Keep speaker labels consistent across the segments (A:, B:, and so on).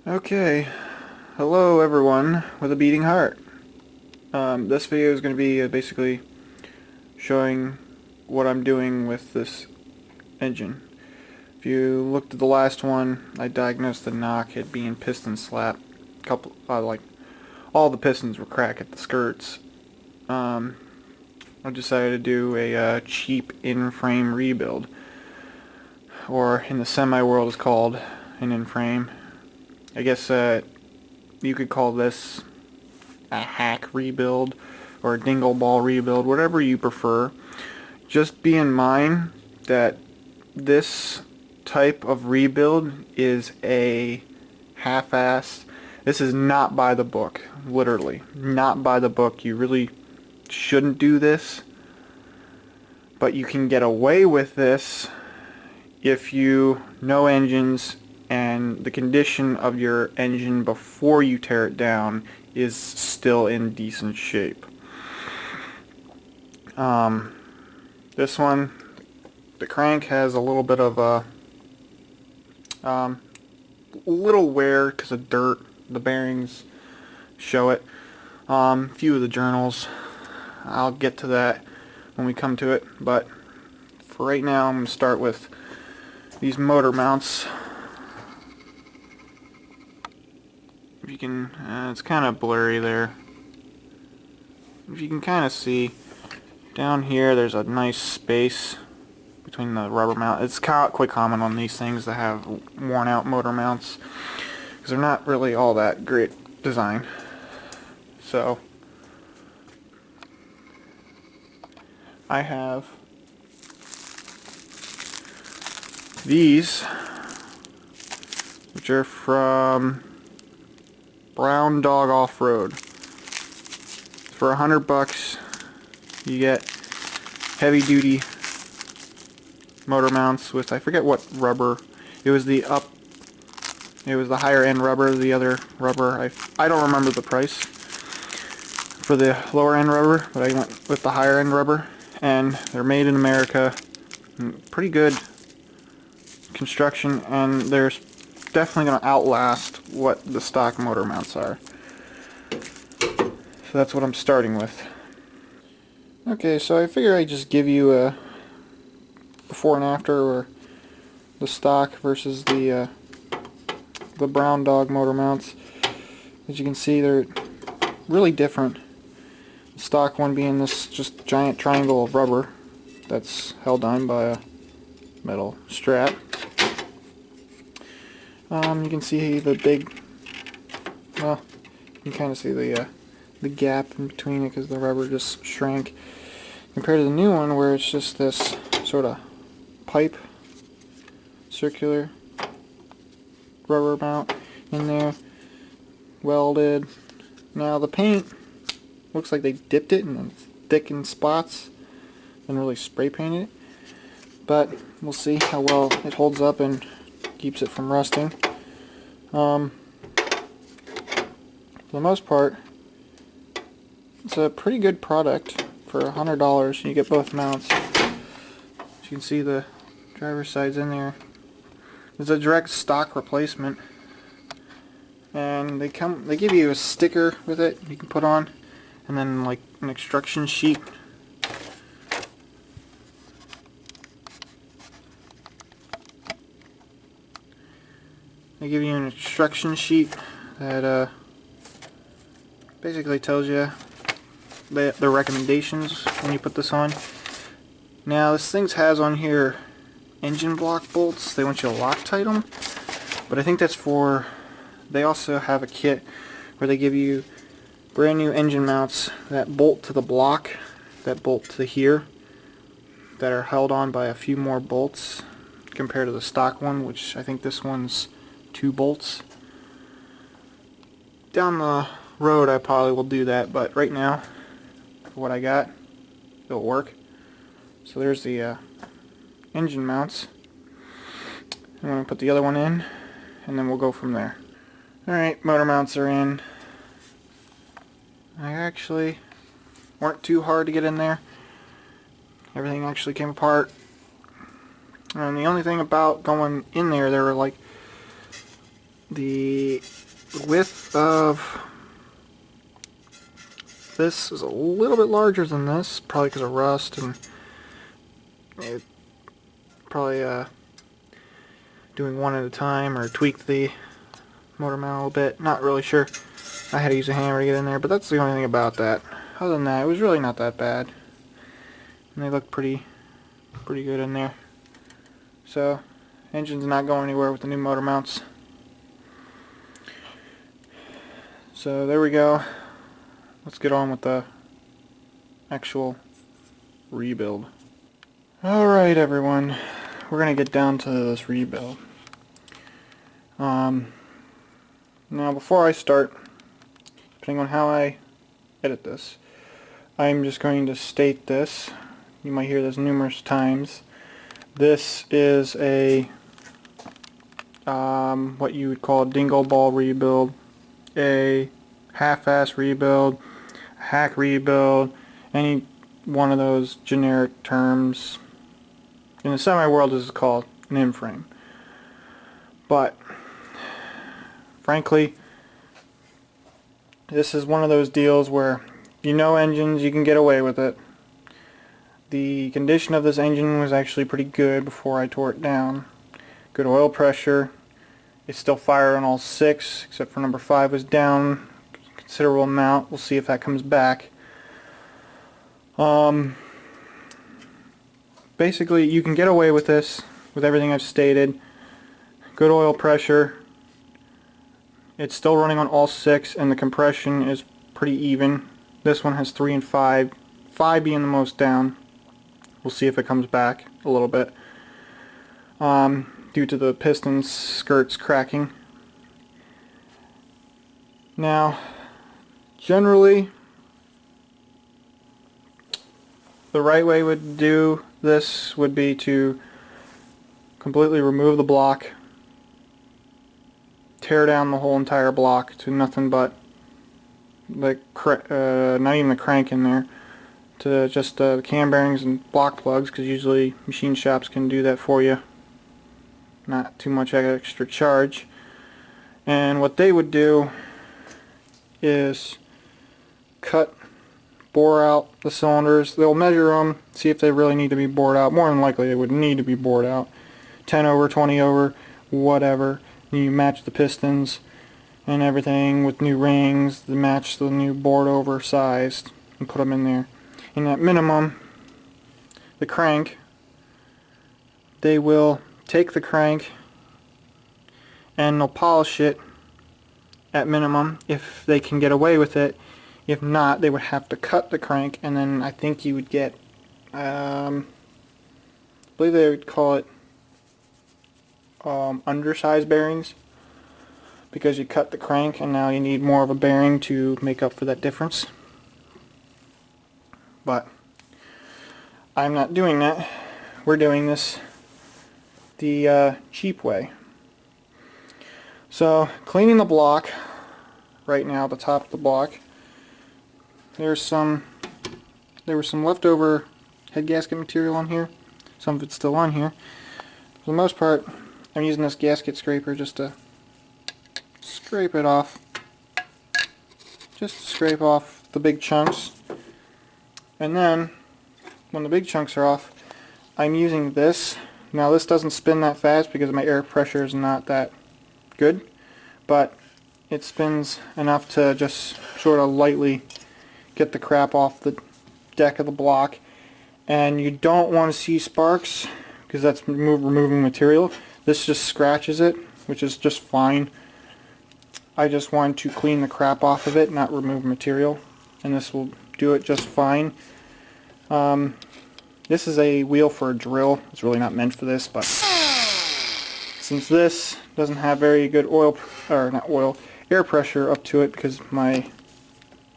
A: Okay, hello everyone with a beating heart. This video is going to be basically showing what I'm doing with this engine. If you looked at the last one, I diagnosed the knock at being piston slap. Like all the pistons were cracked at the skirts. I decided to do a cheap in-frame rebuild, or in the semi-world is called an in-frame. I guess you could call this a hack rebuild or a dingle ball rebuild, whatever you prefer. Just be in mind that this type of rebuild is a half-assed. This is not by the book, literally not by the book. You really shouldn't do this, but you can get away with this if you know engines and the condition of your engine before you tear it down is still in decent shape. This one, the crank has a little bit of a little wear because of dirt. The bearings show it. Few of the journals. I'll get to that when we come to it, but for right now I'm going to start with these motor mounts. If you can, it's kind of blurry there. If you can kind of see down here, there's a nice space between the rubber mount. It's quite common on these things to have worn out motor mounts because they're not really all that great design. So I have these, which are from Brown Dog Off-Road. For $100 you get heavy duty motor mounts with, I forget what rubber. It was the higher end rubber. The other rubber, I don't remember the price for the lower end rubber, but I went with the higher end rubber, and they're made in America. Pretty good construction, and they're definitely going to outlast what the stock motor mounts are. So that's what I'm starting with. Okay, so I figure I'd just give you a before and after, or the stock versus the Brown Dog motor mounts. As you can see, they're really different. The stock one being this just giant triangle of rubber that's held on by a metal strap. You can see the big, well, you can kind of see the gap in between it because the rubber just shrank, compared to the new one where it's just this sort of pipe, circular rubber mount in there, welded. Now the paint looks like they dipped it in thick in spots and really spray painted it, but we'll see how well it holds up and keeps it from rusting. For the most part, it's a pretty good product for $100. You get both mounts. As you can see, the driver's side's in there. It's a direct stock replacement, and they give you a sticker with it you can put on, and then like an instruction sheet. They give you an instruction sheet that basically tells you the recommendations when you put this on. Now this thing has on here engine block bolts. They want you to Loctite them, but I think that's for, they also have a kit where they give you brand new engine mounts that bolt to the block, that bolt to here, that are held on by a few more bolts compared to the stock one, which I think this one's 2 bolts. Down the road I probably will do that, but right now, for what I got, it'll work. So there's the engine mounts. I'm going to put the other one in, and then we'll go from there. Alright, motor mounts are in. I actually weren't too hard to get in there. Everything actually came apart. And the only thing about going in there, they were like the width of this is a little bit larger than this, probably because of rust, and it probably doing one at a time, or tweaked the motor mount a little bit. Not really sure. I had to use a hammer to get in there, but that's the only thing about that. Other than that, it was really not that bad, and they look pretty good in there. So, engine's not going anywhere with the new motor mounts. So there we go. Let's get on with the actual rebuild. Alright everyone, we're going to get down to this rebuild. Now before I start, depending on how I edit this, I'm just going to state this. You might hear this numerous times. This is a what you would call a dingle ball rebuild, a half-ass rebuild, a hack rebuild, any one of those generic terms. In the semi world, this is called an Inframe. But frankly, this is one of those deals where you know engines, you can get away with it. The condition of this engine was actually pretty good before I tore it down. Good oil pressure. It's still fired on all 6, except for number 5 was down a considerable amount. We'll see if that comes back. Basically, you can get away with this, with everything I've stated. Good oil pressure. It's still running on all 6, and the compression is pretty even. This one has 3 and 5, 5 being the most down. We'll see if it comes back a little bit. Due to the piston skirts cracking. Now, generally, the right way would do this would be to completely remove the block, tear down the whole entire block to nothing but the not even the crank in there, to just the cam bearings and block plugs, because usually machine shops can do that for you. Not too much extra charge. And what they would do is bore out the cylinders. They'll measure them, see if they really need to be bored out. More than likely they would need to be bored out. 10 over, 20 over, whatever. And you match the pistons and everything with new rings to match the new bored over size and put them in there. And at minimum, the crank, they will take the crank and they'll polish it at minimum if they can get away with it. If not, they would have to cut the crank, and then I think you would get, I believe they would call it undersized bearings, because you cut the crank and now you need more of a bearing to make up for that difference. But I'm not doing that. We're doing this the cheap way. So, cleaning the block right now, the top of the block, there was some leftover head gasket material on here. Some of it's still on here. For the most part, I'm using this gasket scraper just to scrape it off. Just to scrape off the big chunks. And then, when the big chunks are off, I'm using this. Now this doesn't spin that fast because my air pressure is not that good, but it spins enough to just sort of lightly get the crap off the deck of the block. And you don't want to see sparks because that's removing material. This just scratches it, which is just fine. I just want to clean the crap off of it, not remove material, and this will do it just fine. This is a wheel for a drill. It's really not meant for this, but since this doesn't have very good air pressure up to it, because my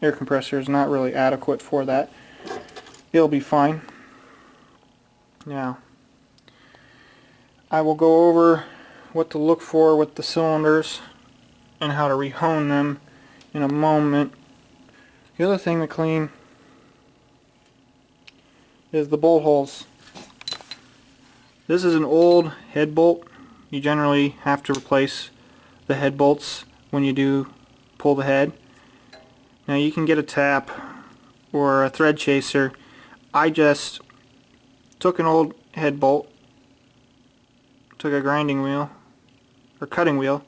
A: air compressor is not really adequate for that, it'll be fine. Now, I will go over what to look for with the cylinders and how to rehone them in a moment. The other thing to clean is the bolt holes. This is an old head bolt. You generally have to replace the head bolts when you do pull the head. Now you can get a tap or a thread chaser. I just took an old head bolt, took a grinding wheel or cutting wheel,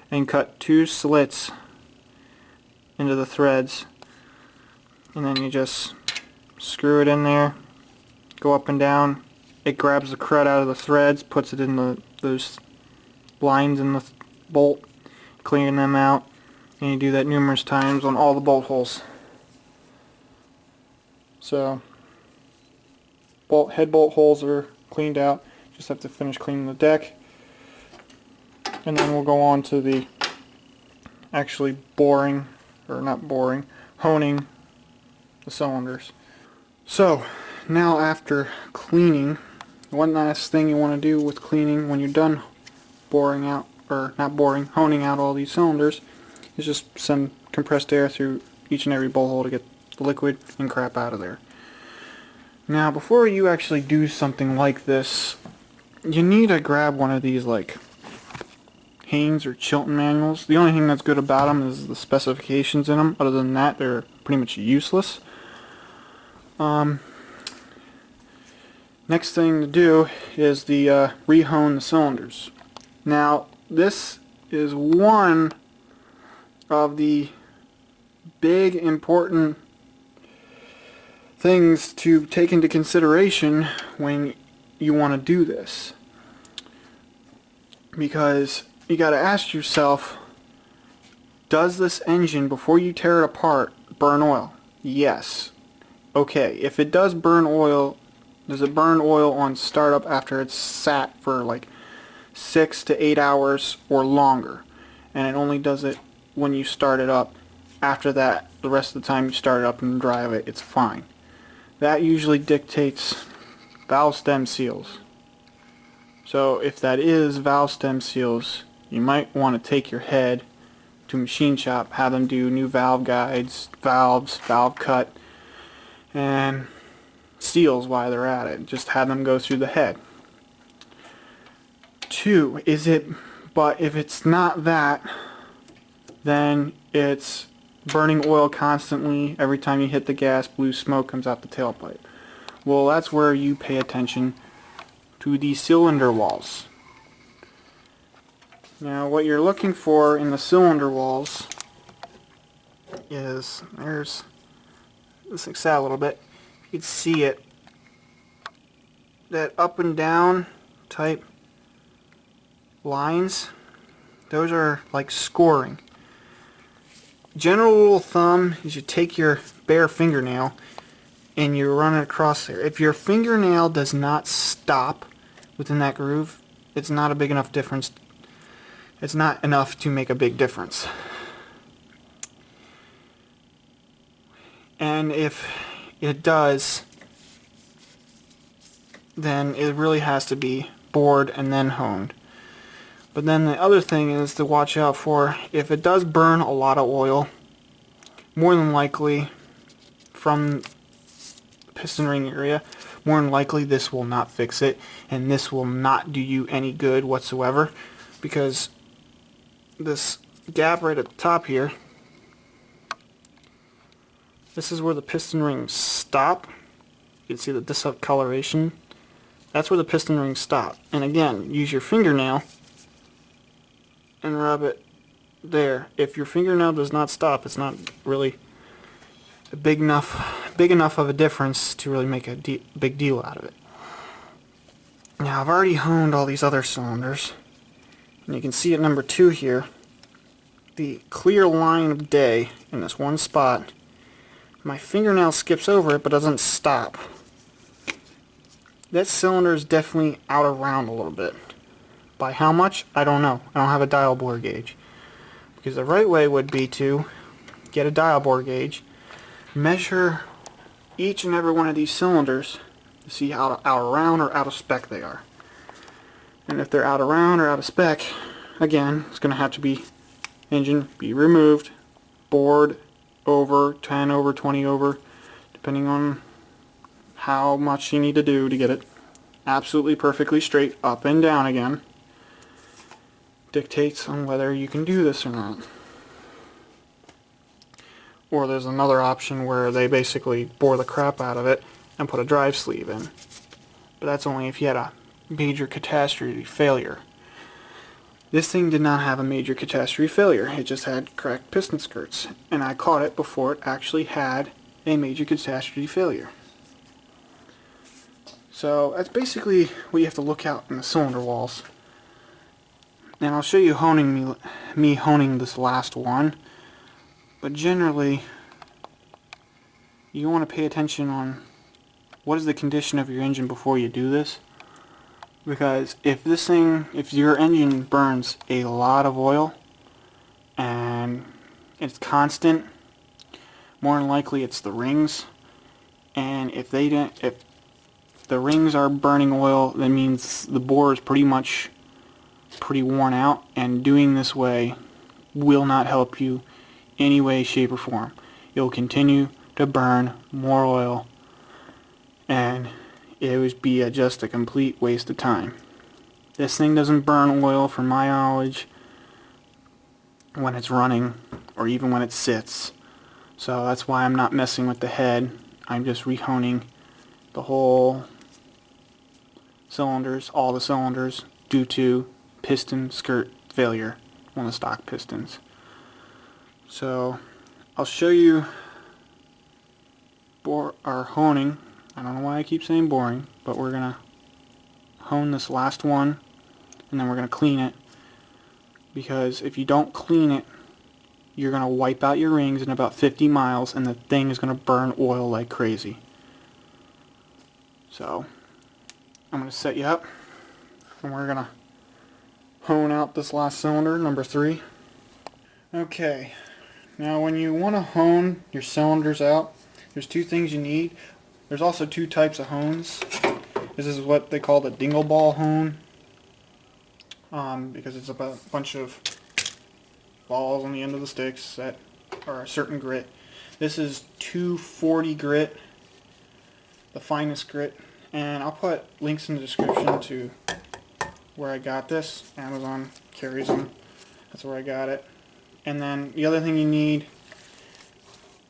A: and cut 2 slits into the threads, and then you just screw it in there, go up and down. It grabs the crud out of the threads, puts it in those lines in the bolt, cleaning them out, and you do that numerous times on all the bolt holes. So head bolt holes are cleaned out. Just have to finish cleaning the deck, and then we'll go on to the actually boring, or not boring, honing the cylinders. So now after cleaning, one last thing you want to do with cleaning when you're done boring out, or not boring, honing out all these cylinders, is just send compressed air through each and every bolt hole to get the liquid and crap out of there. Now before you actually do something like this, you need to grab one of these like Haynes or Chilton manuals. The only thing that's good about them is the specifications in them. Other than that, they're pretty much useless. Next thing to do is the re-hone the cylinders. Now this is one of the big important things to take into consideration when you want to do this, because you got to ask yourself, does this engine, before you tear it apart, burn oil? Yes. Okay, if it does burn oil, does it burn oil on startup after it's sat for like 6 to 8 hours or longer? And it only does it when you start it up. After that, the rest of the time you start it up and drive it, it's fine. That usually dictates valve stem seals. So if that is valve stem seals, you might want to take your head to a machine shop, have them do new valve guides, valves, valve cut, and seals while they're at it. Just have them go through the head. 2, but if it's not that, then it's burning oil constantly. Every time you hit the gas, blue smoke comes out the tailpipe. Well, that's where you pay attention to the cylinder walls. Now what you're looking for in the cylinder walls is, let's fix that a little bit. You can see it, that up and down type lines, those are like scoring. General rule of thumb is you take your bare fingernail and you run it across there. If your fingernail does not stop within that groove, it's not a big enough difference. It's not enough to make a big difference. And if it does, then it really has to be bored and then honed. But then the other thing is to watch out for, if it does burn a lot of oil, more than likely from the piston ring area, more than likely this will not fix it, and this will not do you any good whatsoever, because this gap right at the top here, this is where the piston rings stop. You can see the discoloration. That's where the piston rings stop. And again, use your fingernail and rub it there. If your fingernail does not stop, it's not really a big enough of a difference to really make a big deal out of it. Now I've already honed all these other cylinders, and you can see at number 2 here, the clear line of day in this one spot. My fingernail skips over it but doesn't stop. That cylinder is definitely out of round a little bit. By how much? I don't know. I don't have a dial bore gauge. Because the right way would be to get a dial bore gauge, measure each and every one of these cylinders to see how out of round or out of spec they are. And if they're out of round or out of spec, again, it's going to have to be engine be removed, bored over, 10 over, 20 over, depending on how much you need to do to get it absolutely perfectly straight up and down again. dictates on whether you can do this or not. Or there's another option where they basically bore the crap out of it and put a drive sleeve in. But that's only if you had a major catastrophe failure. This thing did not have a major catastrophe failure. It just had cracked piston skirts. And I caught it before it actually had a major catastrophe failure. So that's basically what you have to look out in the cylinder walls. And I'll show you me honing this last one. But generally, you want to pay attention on what is the condition of your engine before you do this. Because if your engine burns a lot of oil and it's constant, more than likely it's the rings. And if the rings are burning oil, that means the bore is pretty worn out, and doing this way will not help you any way, shape, or form. You'll continue to burn more oil, and it would be just a complete waste of time. This thing doesn't burn oil, from my knowledge, when it's running, or even when it sits. So that's why I'm not messing with the head. I'm just rehoning the whole cylinders, all the cylinders, due to piston skirt failure on the stock pistons. So I'll show you our honing. I don't know why I keep saying boring, but we're gonna hone this last one, and then we're gonna clean it, because if you don't clean it, you're gonna wipe out your rings in about 50 miles, and the thing is gonna burn oil like crazy. So I'm gonna set you up, and we're gonna hone out this last cylinder, number 3. Okay, now when you want to hone your cylinders out, there's 2 things you need. There's also 2 types of hones. This is what they call the dingle ball hone, because it's a bunch of balls on the end of the sticks that are a certain grit. This is 240 grit, the finest grit, and I'll put links in the description to where I got this. Amazon carries them. That's where I got it. And then the other thing you need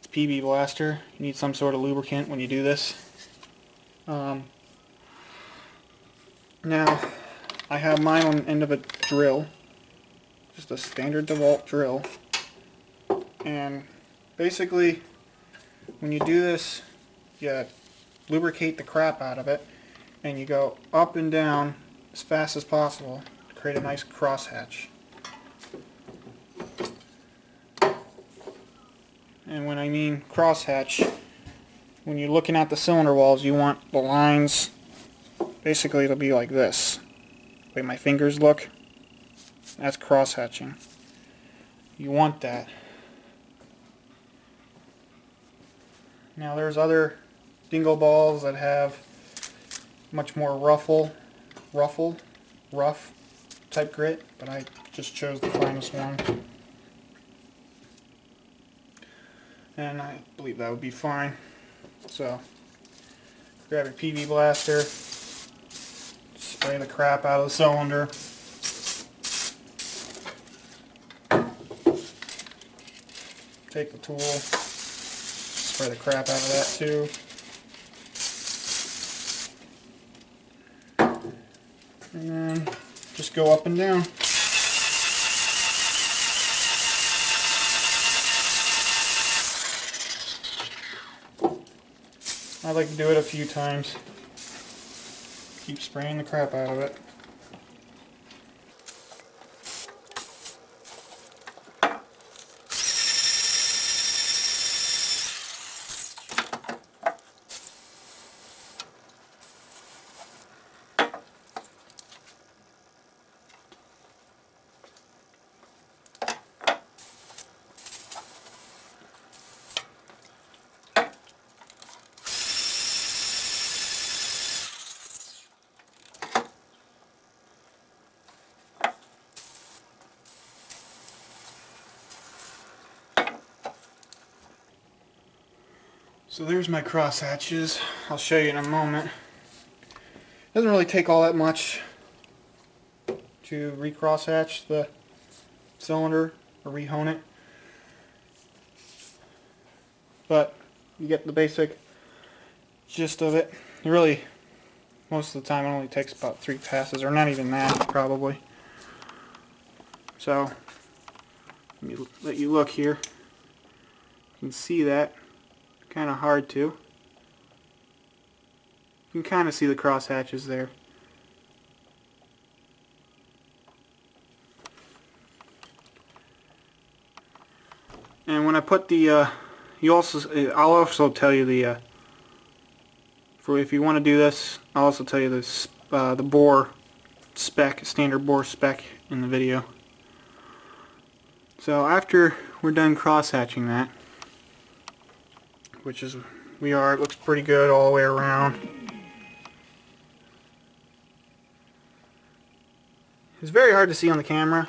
A: is PB Blaster. You need some sort of lubricant when you do this. Now, I have mine on the end of a drill, just a standard DeWalt drill. And basically, when you do this, you lubricate the crap out of it, and you go up and down as fast as possible to create a nice crosshatch. And when I mean crosshatch, when you're looking at the cylinder walls, you want the lines basically to be like this. The way my fingers look, that's crosshatching. You want that. Now there's other dingle balls that have much more rough type grit, but I just chose the finest one. And I believe that would be fine. So, grab your PB Blaster, spray the crap out of the cylinder. Take the tool, spray the crap out of that too. And then just go up and down. I like to do it a few times. Keep spraying the crap out of it. So there's my cross hatches. I'll show you in a moment. Doesn't really take all that much to recross hatch the cylinder or rehone it. But you get the basic gist of it. Really, most of the time it only takes about 3 passes, or not even that, probably. So, let me let you look here. You can see that. Kind of hard to. You can kind of see the cross hatches there. And when I put the, I'll also tell you the, for if you want to do this, I'll also tell you this, the bore spec, standard bore spec in the video. So after we're done cross hatching that, which is, it looks pretty good all the way around. It's very hard to see on the camera.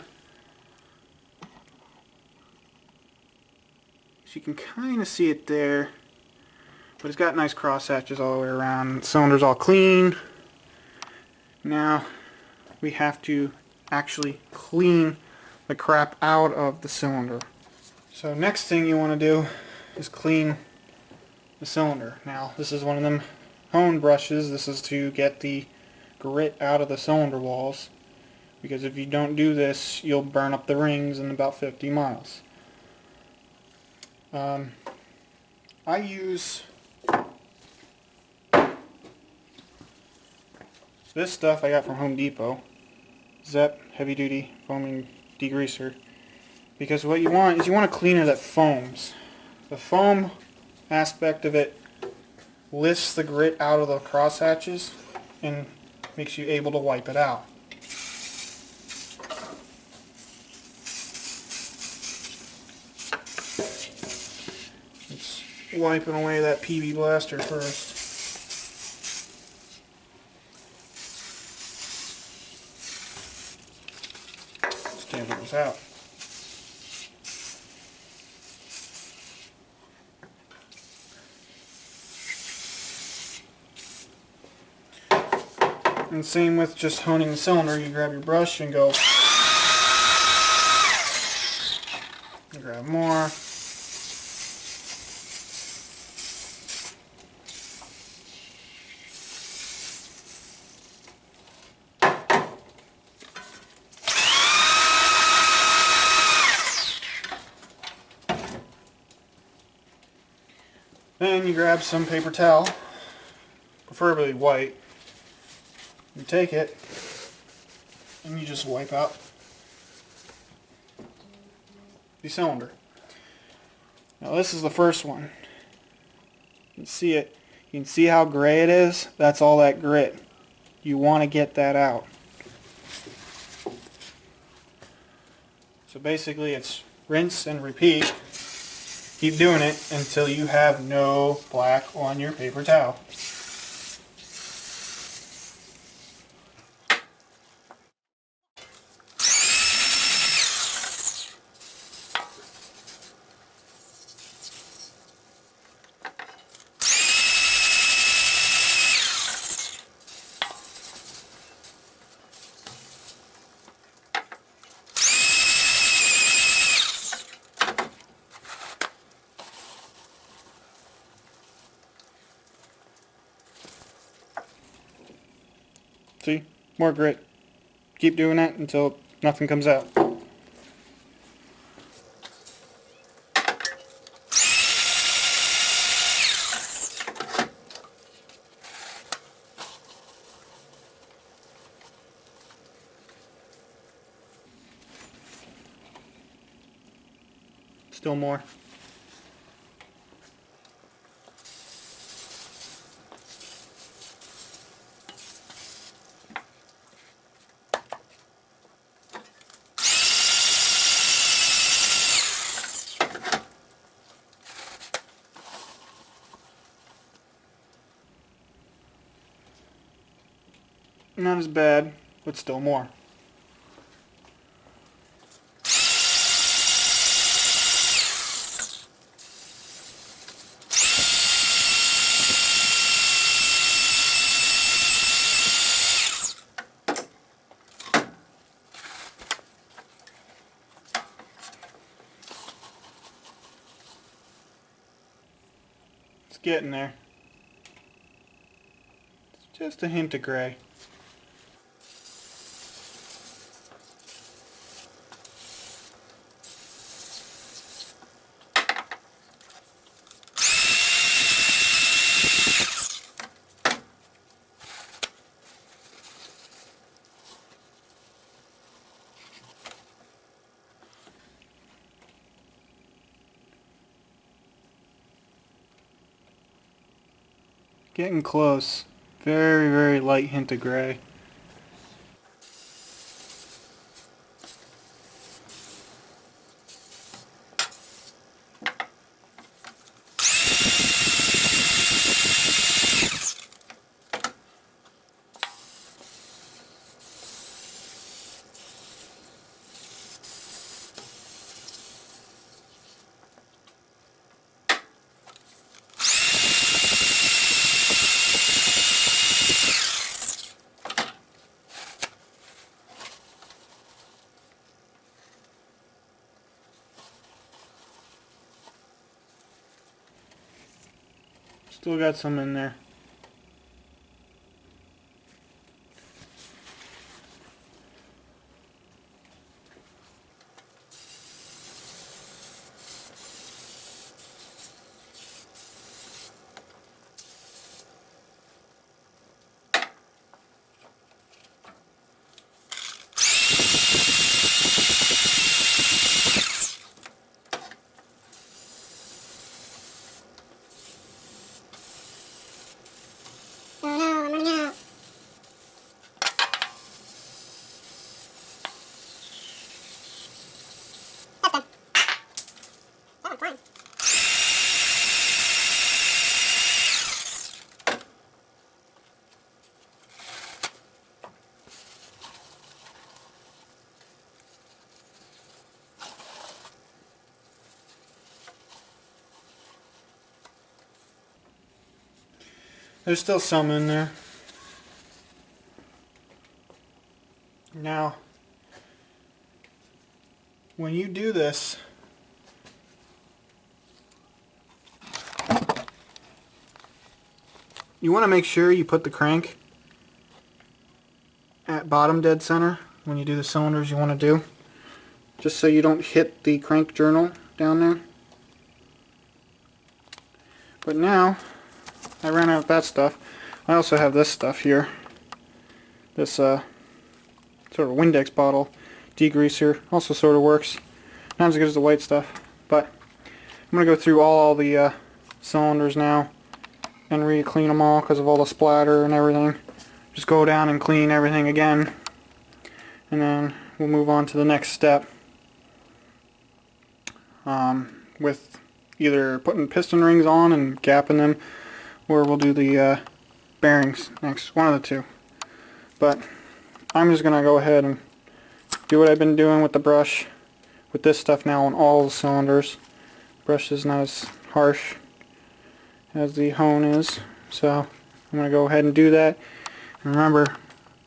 A: So you can kind of see it there, but it's got nice cross hatches all the way around. The cylinder's all clean. Now we have to actually clean the crap out of the cylinder. So next thing you want to do is clean the cylinder. Now this is one of them hone brushes. This is to get the grit out of the cylinder walls, because if you don't do this you'll burn up the rings in about 50 miles. I use this stuff I got from Home Depot, Zep Heavy Duty Foaming Degreaser, because what you want is you want a cleaner that foams. The foam aspect of it lifts the grit out of the cross hatches and makes you able to wipe it out. It's wiping away that PB blaster first. Stand those out. And same with just honing the cylinder, you grab your brush and go, and grab more. Then you grab some paper towel, preferably white. You take it and you just wipe out the cylinder. Now this is the first one. You can see it. You can see how gray it is. That's all that grit. You want to get that out. So basically it's rinse and repeat. Keep doing it until you have no black on your paper towel. See? More grit. Keep doing that until nothing comes out. Still more. Not as bad, but still more. It's getting there. It's just a hint of gray. Getting close. Very, very light hint of gray. Still got some in there. There's still some in there. Now, when you do this, you want to make sure you put the crank at bottom dead center when you do the cylinders you want to do, just so you don't hit the crank journal down there. But now, I ran out of that stuff. I also have this stuff here. This sort of Windex bottle degreaser also sort of works. Not as good as the white stuff, but I'm going to go through all the cylinders now and re-clean them all because of all the splatter and everything. Just go down and clean everything again, and then we'll move on to the next step with either putting piston rings on and gapping them, or we'll do the bearings next, one of the two. But I'm just going to go ahead and do what I've been doing with the brush with this stuff now on all the cylinders. Brush is not as harsh as the hone is, so I'm going to go ahead and do that. And remember,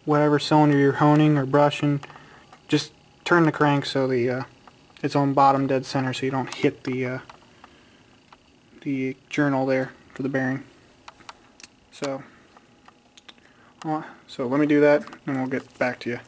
A: whatever cylinder you're honing or brushing, just turn the crank so the it's on bottom dead center so you don't hit the journal there for the bearing. So let me do that and we'll get back to you.